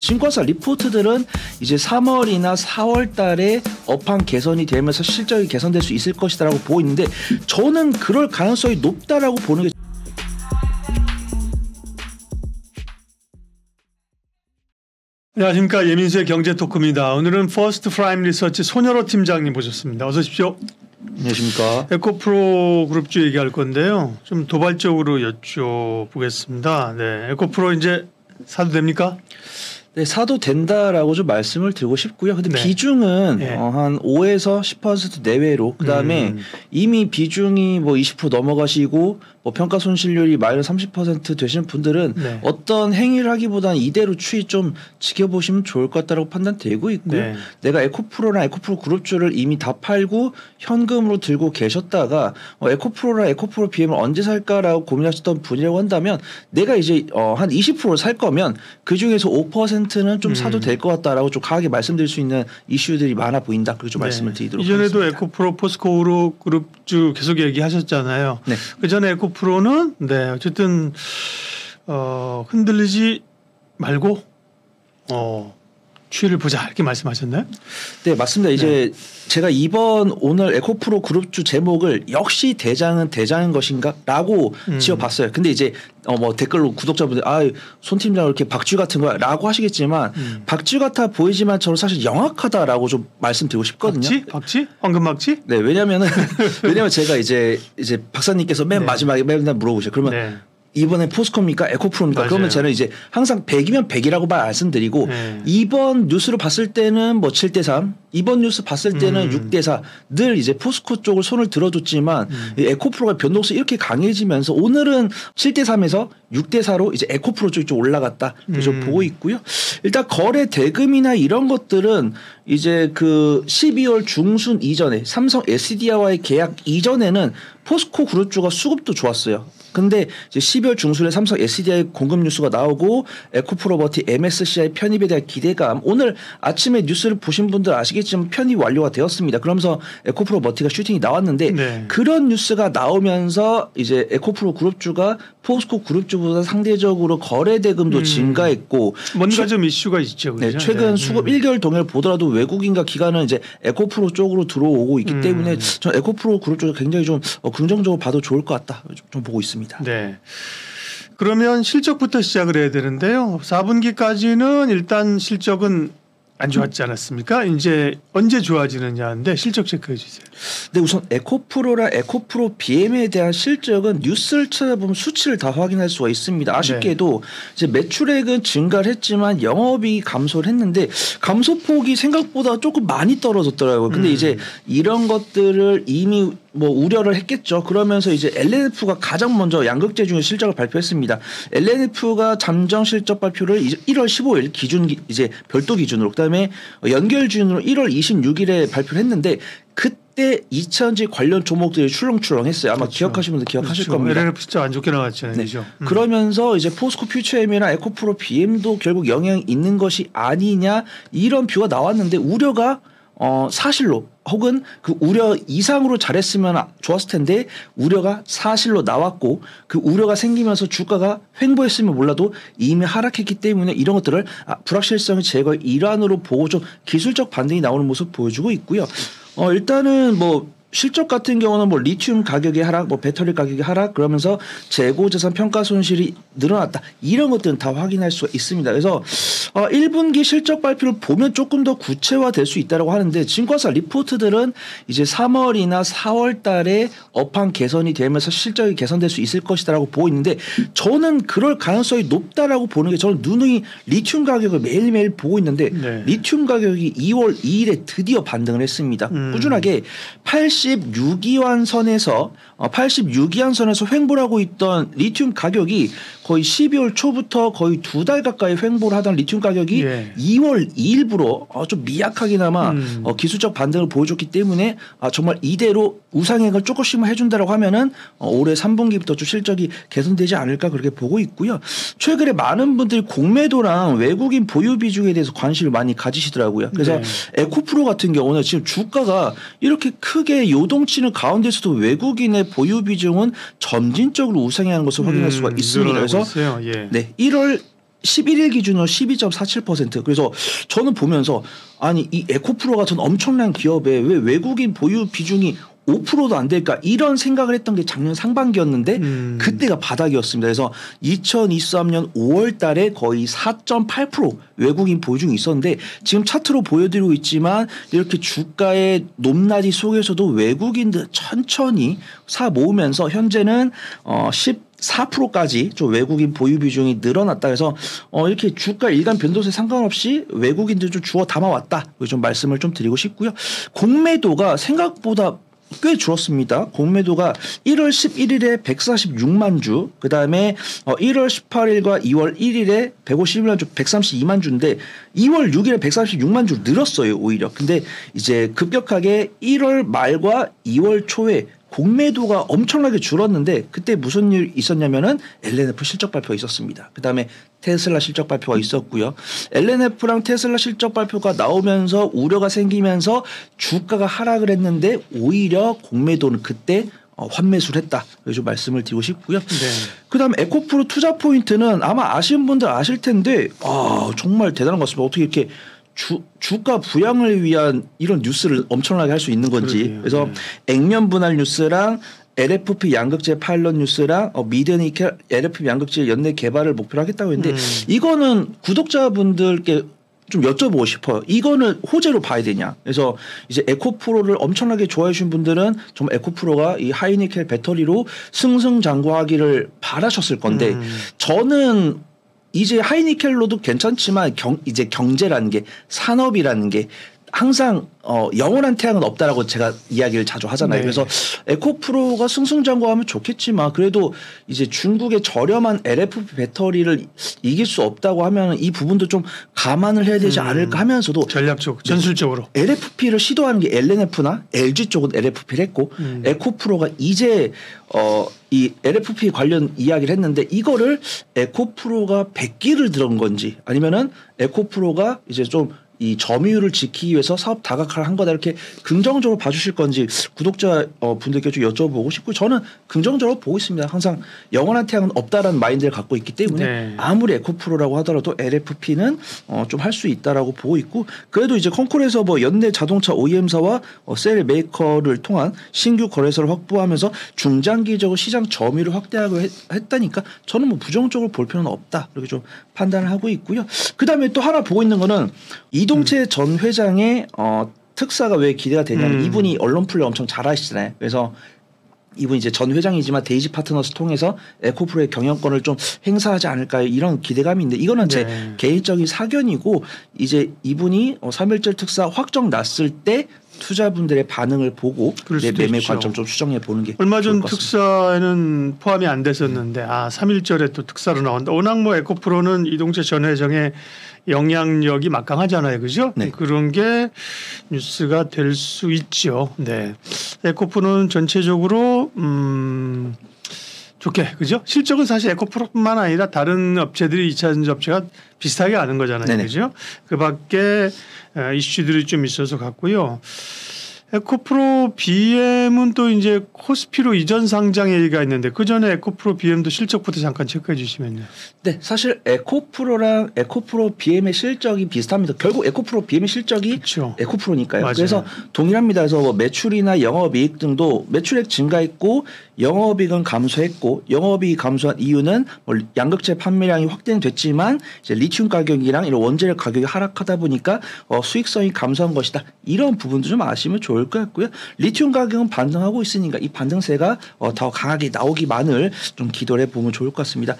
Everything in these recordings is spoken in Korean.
증권사 리포트들은 이제 3월이나 4월 달에 업황 개선이 되면서 실적이 개선될 수 있을 것이다라고 보고 있는데 저는 그럴 가능성이 높다라고 보는 게 안녕하십니까. 예민수의 경제토크입니다. 오늘은 퍼스트 프라임 리서치 손여로 팀장님 모셨습니다. 어서 오십시오. 안녕하십니까. 에코프로 그룹주 얘기할 건데요. 좀 도발적으로 여쭤보겠습니다. 네, 에코프로 이제 사도 됩니까? 네, 사도 된다라고 좀 말씀을 드리고 싶고요. 근데 네. 비중은 네. 한 5에서 10% 내외로 그다음에 이미 비중이 뭐 20% 넘어가시고 뭐 평가 손실률이 마이너스 30% 되시는 분들은 네. 어떤 행위를 하기보다는 이대로 추이 좀 지켜보시면 좋을 것 같다고 판단되고 있고요. 네. 내가 에코프로나 에코프로 그룹주를 이미 다 팔고 현금으로 들고 계셨다가 에코프로나 에코프로 BM을 언제 살까라고 고민하셨던 분이라고 한다면 내가 이제 한 20%를 살 거면 그 중에서 5%는 좀 사도 될 것 같다라고 좀 강하게 말씀드릴 수 있는 이슈들이 많아 보인다. 그렇게 좀 말씀을 드리도록 이전에도 하겠습니다. 에코프로 포스코 그룹주 계속 얘기하셨잖아요. 네. 그 전에 에코프로는 네 어쨌든 흔들리지 말고 추이를 보자 이렇게 말씀하셨나요? 네, 맞습니다. 이제 제가 오늘 에코프로 그룹주 제목을 역시 대장은 대장인 것인가라고 지어봤어요. 근데 이제 뭐 댓글로 구독자분들 손 팀장 이렇게 박쥐 같은 거야라고 하시겠지만 박쥐 같아 보이지만 저는 사실 영악하다라고 좀 말씀드리고 싶거든요. 박쥐? 황금박쥐? 네, 왜냐면 제가 이제 박사님께서 맨 마지막에 맨날 물어보셔요. 그러면 네. 이번에 포스코입니까? 에코프로입니까? 맞아요. 그러면 저는 이제 항상 100이면 100이라고 말씀드리고 이번 뉴스를 봤을 때는 뭐 7대3 이번 뉴스 봤을 때는 6대4 늘 이제 포스코 쪽을 손을 들어줬지만 에코프로가 변동성이 이렇게 강해지면서 오늘은 7대3에서 6대4로 이제 에코프로 쪽이 좀 올라갔다. 좀 보고 있고요. 일단 거래 대금이나 이런 것들은 이제 그 12월 중순 이전에 삼성 SDI와의 계약 이전에는 포스코 그룹주가 수급도 좋았어요. 근데 이제 12월 중순에 삼성 SDI 공급 뉴스가 나오고 에코프로버티 MSCI 편입에 대한 기대감 오늘 아침에 뉴스를 보신 분들 아시겠지만 편입 완료가 되었습니다. 그러면서 에코프로버티가 슈팅이 나왔는데 그런 뉴스가 나오면서 이제 에코프로 그룹주가 포스코 그룹주보다 상대적으로 거래 대금도 증가했고 뭔가 좀 이슈가 있죠. 네, 최근 수급 1개월 동향을 보더라도 외국인과 기관은 이제 에코프로 쪽으로 들어오고 있기 때문에 저는 에코프로 그룹주가 굉장히 좀 긍정적으로 봐도 좋을 것 같다. 좀 보고 있습니다. 네. 그러면 실적부터 시작을 해야 되는데요. 4분기까지는 일단 실적은 안 좋았지 않았습니까? 이제 언제 좋아지느냐인데 실적 체크해 주세요. 네, 우선 에코프로랑 에코프로 BM에 대한 실적은 뉴스를 찾아보면 수치를 다 확인할 수가 있습니다. 아쉽게도 이제 매출액은 증가를 했지만 영업이익이 감소를 했는데 감소폭이 생각보다 조금 많이 떨어졌더라고요. 근데 이제 이런 것들을 이미 뭐 우려를 했겠죠. 그러면서 이제 LNF가 가장 먼저 양극재 중에 실적을 발표했습니다. LNF가 잠정 실적 발표를 1월 15일 기준 이제 별도 기준으로 그다음에 연결 기준으로 1월 26일에 발표를 했는데 그때 2차전지 관련 종목들이 출렁출렁했어요. 아마 기억하시는 분들 기억하실 겁니다. LNF 진짜 안 좋게 나왔잖아요. 네. 그러면서 이제 포스코 퓨처엠이나 에코프로 BM도 결국 영향이 있는 것이 아니냐 이런 뷰가 나왔는데 우려가 사실로 혹은 그 우려 이상으로 잘했으면 좋았을 텐데 우려가 사실로 나왔고 그 우려가 생기면서 주가가 횡보했으면 몰라도 이미 하락했기 때문에 이런 것들을 불확실성의 제거의 일환으로 보고 좀 기술적 반등이 나오는 모습 보여주고 있고요. 일단은 뭐 실적 같은 경우는 뭐 리튬 가격의 하락, 뭐 배터리 가격의 하락 그러면서 재고 자산 평가 손실이 늘어났다. 이런 것들은 다 확인할 수가 있습니다. 그래서 1분기 실적 발표를 보면 조금 더 구체화될 수 있다고 하는데 증권사 리포트들은 이제 3월이나 4월 달에 업황 개선이 되면서 실적이 개선될 수 있을 것이다라고 보고 있는데 저는 그럴 가능성이 높다라고 보는 게 저는 누누이 리튬 가격을 매일매일 보고 있는데 리튬 가격이 2월 2일에 드디어 반등을 했습니다. 꾸준하게 86위안 선에서 횡보를 하고 있던 리튬 가격이 거의 12월 초부터 거의 2달 가까이 횡보를 하던 리튬 가격이 2월 2일부로 좀 미약하게나마 기술적 반등을 보여줬기 때문에 정말 이대로 우상향을 조금씩만 해준다라고 하면은 올해 3분기부터 좀 실적이 개선되지 않을까 그렇게 보고 있고요. 최근에 많은 분들이 공매도랑 외국인 보유 비중에 대해서 관심을 많이 가지시더라고요. 그래서 에코프로 같은 경우는 지금 주가가 이렇게 크게 요동치는 가운데서도 외국인의 보유 비중은 점진적으로 우상향하는 것을 확인할 수가 있습니다. 그래서 네, 1월 11일 기준으로 12.47%. 그래서 저는 보면서 아니 이 에코프로 같은 엄청난 기업에 왜 외국인 보유 비중이 5%도 안 될까 이런 생각을 했던 게 작년 상반기였는데 그때가 바닥이었습니다. 그래서 2023년 5월 달에 거의 4.8% 외국인 보유중이 있었는데 지금 차트로 보여드리고 있지만 이렇게 주가의 높낮이 속에서도 외국인들 천천히 사 모으면서 현재는 14%까지 좀 외국인 보유 비중이 늘어났다 해서 이렇게 주가 일간 변동세 상관없이 외국인들 좀 주워 담아왔다. 좀 말씀을 좀 드리고 싶고요. 공매도가 생각보다 꽤 줄었습니다. 공매도가 1월 11일에 146만 주, 그 다음에 1월 18일과 2월 1일에 151만 주, 132만 주인데 2월 6일에 146만 주 늘었어요, 오히려. 근데 이제 급격하게 1월 말과 2월 초에 공매도가 엄청나게 줄었는데 그때 무슨 일 있었냐면은 LNF 실적 발표가 있었습니다. 그다음에 테슬라 실적 발표가 있었고요. LNF랑 테슬라 실적 발표가 나오면서 우려가 생기면서 주가가 하락을 했는데 오히려 공매도는 그때 환매수를 했다. 그래서 말씀을 드리고 싶고요. 네. 그다음 에코프로 투자 포인트는 아마 아시는 분들 아실 텐데 정말 대단한 것 같습니다. 어떻게 이렇게 주가 부양을 위한 이런 뉴스를 엄청나게 할 수 있는 건지. 그러게요. 그래서 액면 분할 뉴스랑 LFP 양극재 파일럿 뉴스랑 미드니켈 LFP 양극재 연내 개발을 목표로 하겠다고 했는데 이거는 구독자분들께 좀 여쭤보고 싶어요. 이거는 호재로 봐야 되냐. 그래서 이제 에코프로를 엄청나게 좋아해 주신 분들은 정말 에코프로가 이 하이니켈 배터리로 승승장구하기를 바라셨을 건데 저는 이제 하이니켈로도 괜찮지만 이제 경제라는 게 산업이라는 게 항상 영원한 태양은 없다라고 제가 이야기를 자주 하잖아요. 네. 그래서 에코프로가 승승장구하면 좋겠지만 그래도 이제 중국의 저렴한 LFP 배터리를 이길 수 없다고 하면 이 부분도 좀 감안을 해야 되지 않을까 하면서도 전략적, 전술적으로 LFP를 시도하는 게 LNF나 LG 쪽은 LFP를 했고 에코프로가 이제 이 LFP 관련 이야기를 했는데 이거를 에코프로가 백기를 들은 건지 아니면은 에코프로가 이제 좀 이 점유율을 지키기 위해서 사업 다각화를 한 거다 이렇게 긍정적으로 봐주실 건지 구독자 분들께 좀 여쭤보고 싶고 저는 긍정적으로 보고 있습니다. 항상 영원한 태양은 없다라는 마인드를 갖고 있기 때문에 네. 아무리 에코프로라고 하더라도 LFP는 좀 할 수 있다라고 보고 있고 그래도 이제 콩콜에서 뭐 연내 자동차 OEM사와 셀 메이커를 통한 신규 거래소를 확보하면서 중장기적으로 시장 점유율을 확대하고 했다니까 저는 뭐 부정적으로 볼 필요는 없다 이렇게 좀 판단을 하고 있고요. 그다음에 또 하나 보고 있는 거는 이동채 전 회장의 특사가 왜 기대가 되냐면 이분이 언론 플레이 엄청 잘하시잖아요. 그래서 이분이 이제 전 회장이지만 데이지 파트너스 통해서 에코프로의 경영권을 좀 행사하지 않을까요? 이런 기대감이 있는데 이거는 제 개인적인 사견이고 이제 이분이 3.1절 특사 확정 났을 때 투자분들의 반응을 보고 내 매매 관점 좀 수정해 보는 게 얼마 전 좋을 것 같습니다. 특사에는 포함이 안 됐었는데 3.1절에 또 특사로 나온다. 워낙 뭐 에코프로는 이동채 전 회장의 영향력이 막강하잖아요, 그죠? 네. 그런 게 뉴스가 될 수 있죠. 네, 에코프로는 전체적으로 좋게 그죠? 실적은 사실 에코프로뿐만 아니라 다른 업체들이 2차 전지 업체가 비슷하게 하는 거잖아요, 네네. 그죠? 그밖에 이슈들이 좀 있어서 같고요. 에코프로 BM은 또 이제 코스피로 이전 상장 얘기가 있는데 그 전에 에코프로 BM도 실적부터 잠깐 체크해 주시면요. 네, 사실 에코프로랑 에코프로 BM의 실적이 비슷합니다. 결국 에코프로 BM의 실적이 그렇죠. 에코프로니까요. 맞아요. 그래서 동일합니다. 그래서 뭐 매출이나 영업이익 등도 매출액 증가했고 영업이익은 감소했고 영업이익 감소한 이유는 뭐 양극재 판매량이 확대됐지만 이제 리튬 가격이랑 이런 원재료 가격이 하락하다 보니까 수익성이 감소한 것이다. 이런 부분도 좀 아시면 좋을 것 같고요. 리튬 가격은 반등하고 있으니까 이 반등세가 더 강하게 나오기만을 좀 기도를 해보면 좋을 것 같습니다.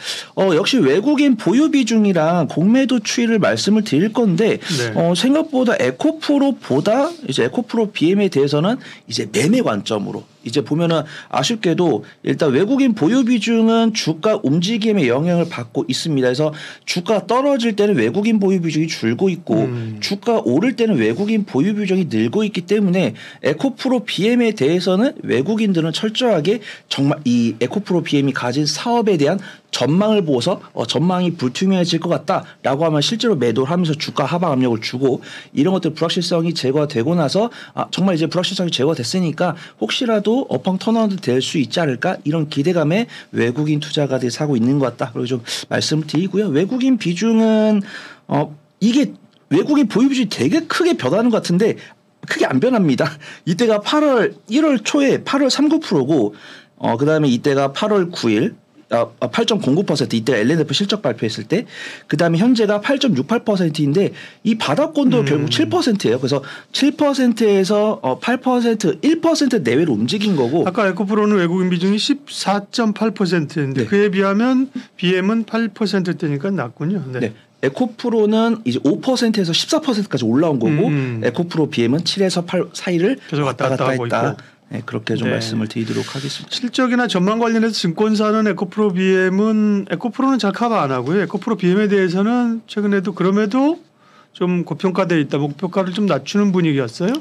역시 외국인 보유 비중이랑 공매도 추이를 말씀을 드릴 건데 네. 생각보다 에코프로보다 이제 에코프로 BM에 대해서는 이제 매매 관점으로 이제 보면은 아쉽게도 일단 외국인 보유 비중은 주가 움직임에 영향을 받고 있습니다. 그래서 주가 떨어질 때는 외국인 보유 비중이 줄고 있고 주가 오를 때는 외국인 보유 비중이 늘고 있기 때문에 에코프로 BM에 대해서는 외국인들은 철저하게 정말 이 에코프로 BM이 가진 사업에 대한 전망을 보고서 전망이 불투명해질 것 같다라고 하면 실제로 매도를 하면서 주가 하방 압력을 주고 이런 것들 불확실성이 제거되고 나서 정말 이제 불확실성이 제거됐으니까 혹시라도 업황 턴어라운드 될 수 있지 않을까 이런 기대감에 외국인 투자가들이 사고 있는 것 같다. 그리고 좀 말씀드리고요. 외국인 비중은 이게 외국인 보유 비중이 되게 크게 변하는 것 같은데 크게 안 변합니다. 이때가 1월 초에 8월 39%고 그다음에 이때가 8월 9일 8.09% 이때 LNF 실적 발표했을 때 그다음에 현재가 8.68%인데 이 바닥권도 결국 7%예요. 그래서 7%에서 8% 1% 내외로 움직인 거고 아까 에코프로는 외국인 비중이 14.8%인데 네. 그에 비하면 BM은 8%대니까 낮군요. 네. 네. 에코프로는 이제 5%에서 14%까지 올라온 거고 에코프로 BM은 7에서 8 사이를 계속 왔다 갔다 하고 했다. 있고. 네, 그렇게 좀 말씀을 드리도록 하겠습니다. 실적이나 전망 관련해서 증권사는 에코프로 BM은 에코프로는 잘 커버 안 하고요. 에코프로 BM에 대해서는 최근에도 그럼에도 좀 고평가되어 있다. 목표가를 좀 낮추는 분위기였어요.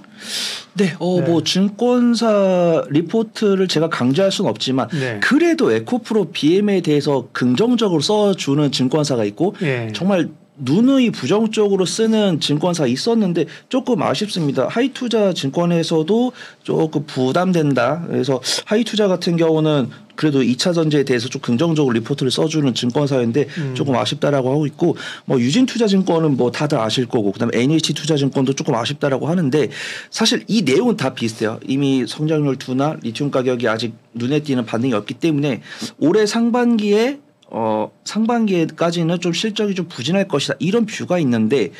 네, 뭐 증권사 리포트를 제가 강조할 수는 없지만 그래도 에코프로 BM에 대해서 긍정적으로 써주는 증권사가 있고 정말 누누이 부정적으로 쓰는 증권사가 있었는데 조금 아쉽습니다. 하이투자 증권에서도 조금 부담된다. 그래서 하이투자 같은 경우는 그래도 2차 전지에 대해서 좀 긍정적으로 리포트를 써주는 증권사인데 조금 아쉽다라고 하고 있고 뭐 유진투자증권은 뭐 다들 아실 거고 그다음에 NH투자증권도 조금 아쉽다라고 하는데 사실 이 내용은 다 비슷해요. 이미 성장률 둔화, 리튬 가격이 아직 눈에 띄는 반등이 없기 때문에 올해 상반기에까지는 좀 실적이 좀 부진할 것이다. 이런 뷰가 있는데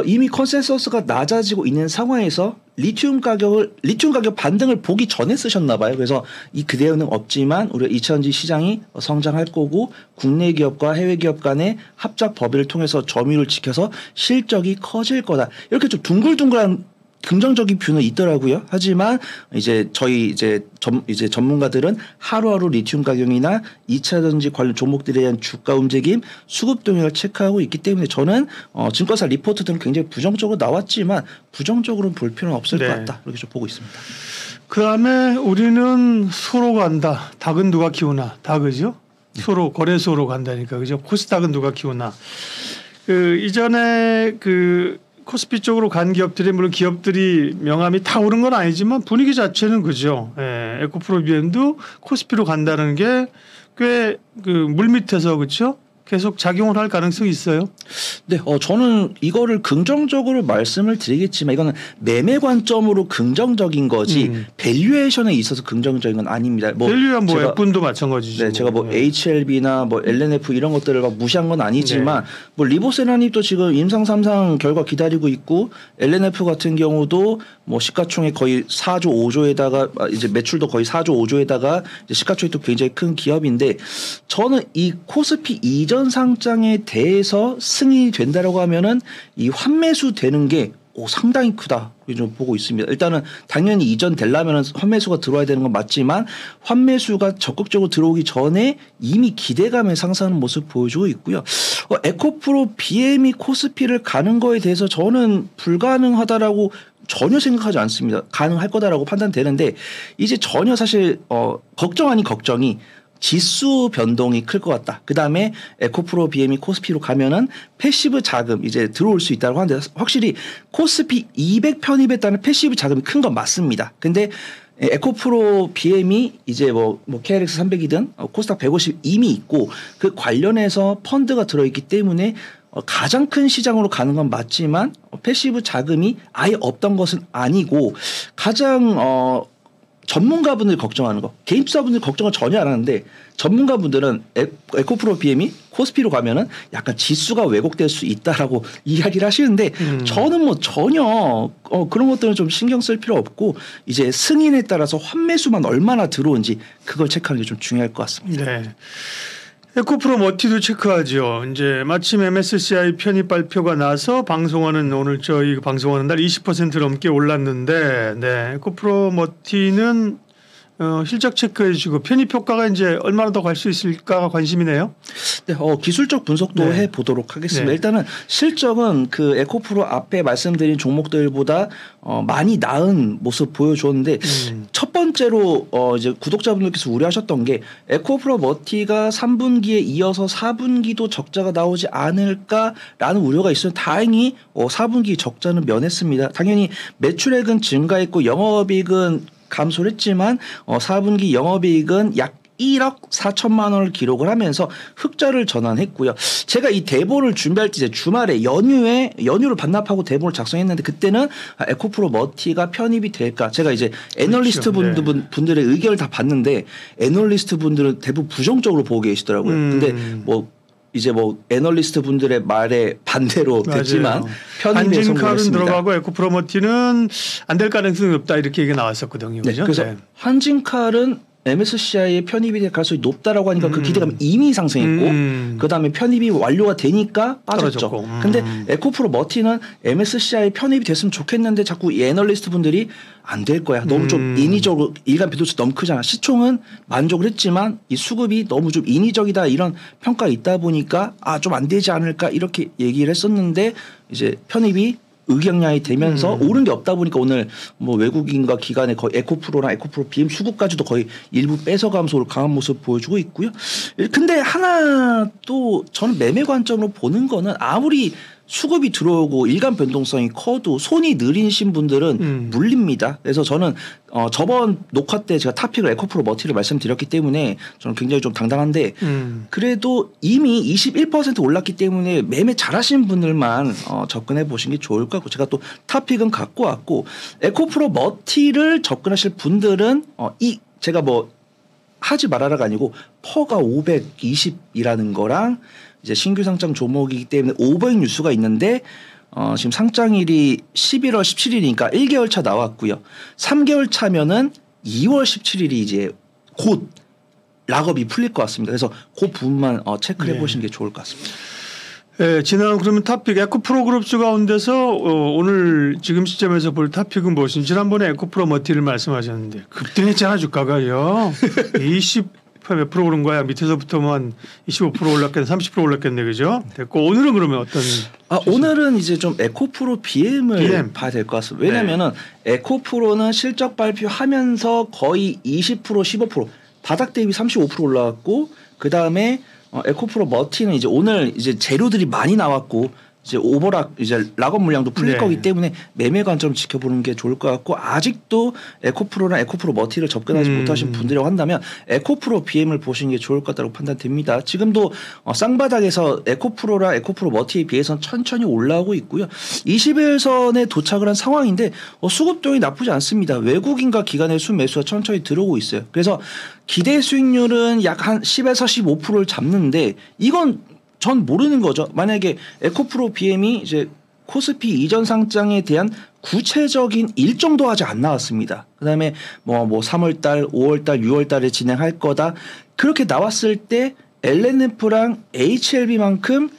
이미 컨센서스가 낮아지고 있는 상황에서 리튬 가격 반등을 보기 전에 쓰셨나 봐요. 그래서 이 그대로는 없지만 우리 2차전지 시장이 성장할 거고 국내 기업과 해외 기업 간의 합작 법인을 통해서 점유율을 지켜서 실적이 커질 거다. 이렇게 좀 둥글둥글한 긍정적인 뷰는 있더라고요. 하지만 저희 전문가들은 하루하루 리튬 가격이나 2차 전지 관련 종목들에 대한 주가 움직임, 수급 동향을 체크하고 있기 때문에 저는 증권사 리포트들은 굉장히 부정적으로 나왔지만 부정적으로는 볼 필요는 없을 것 같다. 그렇게 좀 보고 있습니다. 그다음에 우리는 소로 간다. 닭은 누가 키우나? 닭이죠. 소로 거래소로 간다니까 그죠. 코스닥은 누가 키우나? 이전에 코스피 쪽으로 간 기업들이 물론 기업들이 명암이 다 오른 건 아니지만 분위기 자체는 그죠. 에코프로 BM도 코스피로 간다는 게 꽤 물밑에서 그렇죠. 계속 작용을 할 가능성이 있어요. 네, 저는 이거를 긍정적으로 말씀을 드리겠지만 이거는 매매 관점으로 긍정적인 거지 밸류에이션에 있어서 긍정적인 건 아닙니다. 밸류야 뭐 F분도 마찬가지죠. 네, 제가 HLB나 LNF 이런 것들을 막 무시한 건 아니지만 리보세라님도 지금 임상 3상 결과 기다리고 있고 LNF 같은 경우도 시가총액 거의 4조 5조에다가 이제 매출도 거의 4조 5조에다가 이제 시가총액도 굉장히 큰 기업인데 저는 이 코스피 이전 상장에 대해서 승인이 된다라고 하면은 이 환매수 되는 게 상당히 크다. 좀 보고 있습니다. 일단은 당연히 이전 되려면 환매수가 들어와야 되는 건 맞지만 환매수가 적극적으로 들어오기 전에 이미 기대감에 상승하는 모습 보여주고 있고요. 에코프로 BM이 코스피를 가는 거에 대해서 저는 불가능하다라고 전혀 생각하지 않습니다. 가능할 거다라고 판단되는데 이제 전혀 사실 걱정 아닌 걱정이 지수 변동이 클 것 같다. 그다음에 에코프로 BM이 코스피로 가면은 패시브 자금 이제 들어올 수 있다고 하는데 확실히 코스피 200 편입에 따른 패시브 자금이 큰 건 맞습니다. 근데 에코프로 BM이 이제 KLX 300이든 코스닥 150 이미 있고 그 관련해서 펀드가 들어있기 때문에 가장 큰 시장으로 가는 건 맞지만 패시브 자금이 아예 없던 것은 아니고 가장 전문가분들 걱정하는 거 개인 투자분들 걱정을 전혀 안 하는데 전문가분들은 에코프로 BM이 코스피로 가면은 약간 지수가 왜곡될 수 있다라고 이야기를 하시는데 저는 전혀 그런 것들은 좀 신경 쓸 필요 없고 이제 승인에 따라서 환매수만 얼마나 들어온지 그걸 체크하는 게 좀 중요할 것 같습니다. 네. 에코프로 머티도 체크하죠. 이제 마침 MSCI 편입 발표가 나서 방송하는 오늘 저희 방송하는 날 20% 넘게 올랐는데, 에코프로 머티는 실적 체크해 주시고 편입 효과가 이제 얼마나 더 갈 수 있을까가 관심이네요. 네, 기술적 분석도 네. 해보도록 하겠습니다. 네. 일단은 실적은 그 에코프로 앞에 말씀드린 종목들보다 많이 나은 모습 보여줬는데 첫 번째로 이제 구독자분들께서 우려하셨던 게 에코프로 머티가 3분기에 이어서 4분기도 적자가 나오지 않을까라는 우려가 있어요. 다행히 4분기 적자는 면했습니다. 당연히 매출액은 증가했고 영업이익은 감소를 했지만 4분기 영업이익은 약 1억 4천만 원을 기록을 하면서 흑자를 전환했고요. 제가 이 대본을 준비할 때 이제 주말에 연휴를 반납하고 대본을 작성했는데 그때는 에코프로 머티가 편입이 될까? 제가 이제 애널리스트 그렇죠. 분들의 의견을 다 봤는데 애널리스트 분들은 대부분 부정적으로 보고 계시더라고요. 근데 이제 애널리스트 분들의 말에 반대로 됐지만 편입에 성공했습니다. 한진칼은 들어가고 에코프로 머티는 안 될 가능성이 높다 이렇게 얘기가 나왔었거든요. 네, 그래서 한진칼은 MSCI에 편입이 될 가능성이 높다라고 하니까 그 기대감이 이미 상승했고 그다음에 편입이 완료가 되니까 빠졌죠. 근데 에코프로 머티는 MSCI 편입이 됐으면 좋겠는데 자꾸 이 애널리스트 분들이 안 될 거야. 너무 좀 인위적으로 일간 변동수 너무 크잖아. 시총은 만족을 했지만 이 수급이 너무 좀 인위적이다 이런 평가가 있다 보니까 좀 안 되지 않을까 이렇게 얘기를 했었는데 이제 편입이 의경량이 되면서 오른 게 없다 보니까 오늘 뭐 외국인과 기관의 거의 에코프로나 에코프로 BM 수급까지도 거의 일부 뺏어가면서 강한 모습 보여주고 있고요. 근데 하나 또 저는 매매 관점으로 보는 거는 아무리 수급이 들어오고 일간 변동성이 커도 손이 느리신 분들은 물립니다. 그래서 저는 저번 녹화 때 제가 타픽을 에코프로 머티를 말씀드렸기 때문에 저는 굉장히 좀 당당한데 그래도 이미 21% 올랐기 때문에 매매 잘하시는 분들만 접근해 보시는 게 좋을 것 같고 제가 또 타픽은 갖고 왔고 에코프로 머티를 접근하실 분들은 제가 하지 말아라가 아니고 퍼가 520이라는 거랑 이제 신규 상장 종목이기 때문에 오버익 뉴스가 있는데 지금 상장일이 11월 17일이니까 1개월 차 나왔고요. 3개월 차면은 2월 17일이 이제 곧 락업이 풀릴 것 같습니다. 그래서 그 부분만 체크해 보시는 게 좋을 것 같습니다. 네, 지난 그러면 타픽 에코프로 그룹주 가운데서 오늘 지금 시점에서 볼 타픽은 무엇인지 지난번에 에코프로 머티를 말씀하셨는데 급등했잖아 주가가요. 20몇 프로 오른 거야. 밑에서부터만 25% 올랐겠네, 30% 올랐겠네, 그죠? 됐고 오늘은 그러면 어떤? 오늘은 이제 좀 에코프로 BM을 봐야 될 것 같습니다. 왜냐하면은 에코프로는 실적 발표하면서 거의 20% 15% 바닥 대비 35% 올라왔고 그 다음에 에코프로 머티는 이제 오늘 이제 재료들이 많이 나왔고 이제 오버락 이제 락업 물량도 풀릴 거기 때문에 매매 관점 지켜보는 게 좋을 것 같고 아직도 에코프로나 에코프로 머티를 접근하지 못하신 분들이라고 한다면 에코프로 BM을 보시는 게 좋을 것 같다고 판단됩니다. 지금도 쌍바닥에서 에코프로랑 에코프로 머티에 비해서는 천천히 올라오고 있고요. 21선에 도착을 한 상황인데 수급동이 나쁘지 않습니다. 외국인과 기관의 순매수가 천천히 들어오고 있어요. 그래서 기대 수익률은 약 한 10에서 15%를 잡는데 이건 전 모르는 거죠. 만약에 에코프로 BM이 이제 코스피 이전 상장에 대한 구체적인 일정도 아직 안 나왔습니다. 그다음에 뭐 3월달, 5월달, 6월달에 진행할 거다. 그렇게 나왔을 때 LNF랑 HLB만큼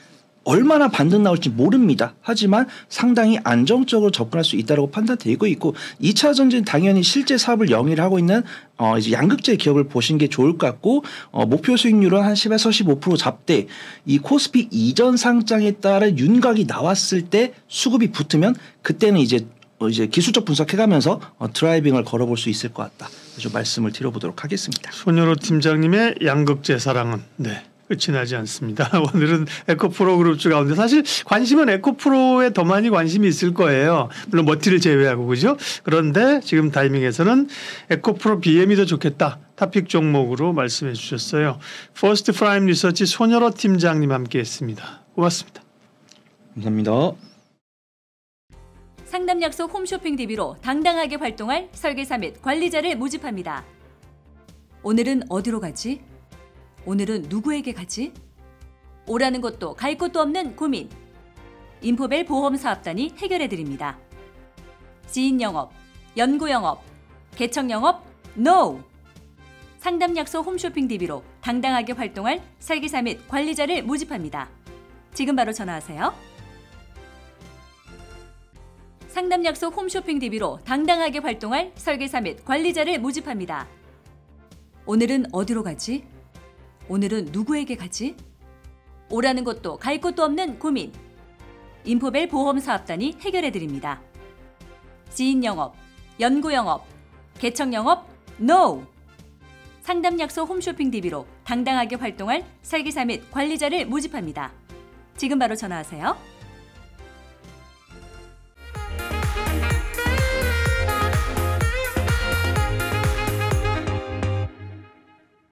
얼마나 반등 나올지 모릅니다. 하지만 상당히 안정적으로 접근할 수 있다고 판단되고 있고 2차 전지는 당연히 실제 사업을 영위를 하고 있는 이제 양극재 기업을 보시는 게 좋을 것 같고 목표 수익률은 한 10에서 15% 잡되 이 코스피 이전 상장에 따라 윤곽이 나왔을 때 수급이 붙으면 그때는 이제 기술적 분석해가면서 드라이빙을 걸어볼 수 있을 것 같다. 좀 말씀을 드려보도록 하겠습니다. 손여로 팀장님의 양극재 사랑은 끝이 나지 않습니다. 오늘은 에코프로 그룹주 가운데 사실 관심은 에코프로에 더 많이 관심이 있을 거예요. 물론 머티를 제외하고 그죠? 그런데 지금 타이밍에서는 에코프로 BM이 더 좋겠다. 타픽 종목으로 말씀해 주셨어요. 퍼스트 프라임 리서치 손여로 팀장님 함께했습니다. 고맙습니다. 감사합니다. 상담 약속 홈쇼핑 DB로 당당하게 활동할 설계사 및 관리자를 모집합니다. 오늘은 어디로 가지? 오늘은 누구에게 가지? 오라는 것도 갈 곳도 없는 고민. 인포벨 보험사업단이 해결해드립니다. 지인 영업, 연구 영업, 개척 영업, NO! 상담 약속 홈쇼핑 DB로 당당하게 활동할 설계사 및 관리자를 모집합니다. 지금 바로 전화하세요. 상담 약속 홈쇼핑 DB로 당당하게 활동할 설계사 및 관리자를 모집합니다. 오늘은 어디로 가지? 오늘은 누구에게 가지? 오라는 것도 갈 곳도 없는 고민. 인포벨 보험사업단이 해결해드립니다. 지인 영업, 연구 영업, 개척 영업, NO! 상담 약속 홈쇼핑 DB로 당당하게 활동할 설계사 및 관리자를 모집합니다. 지금 바로 전화하세요.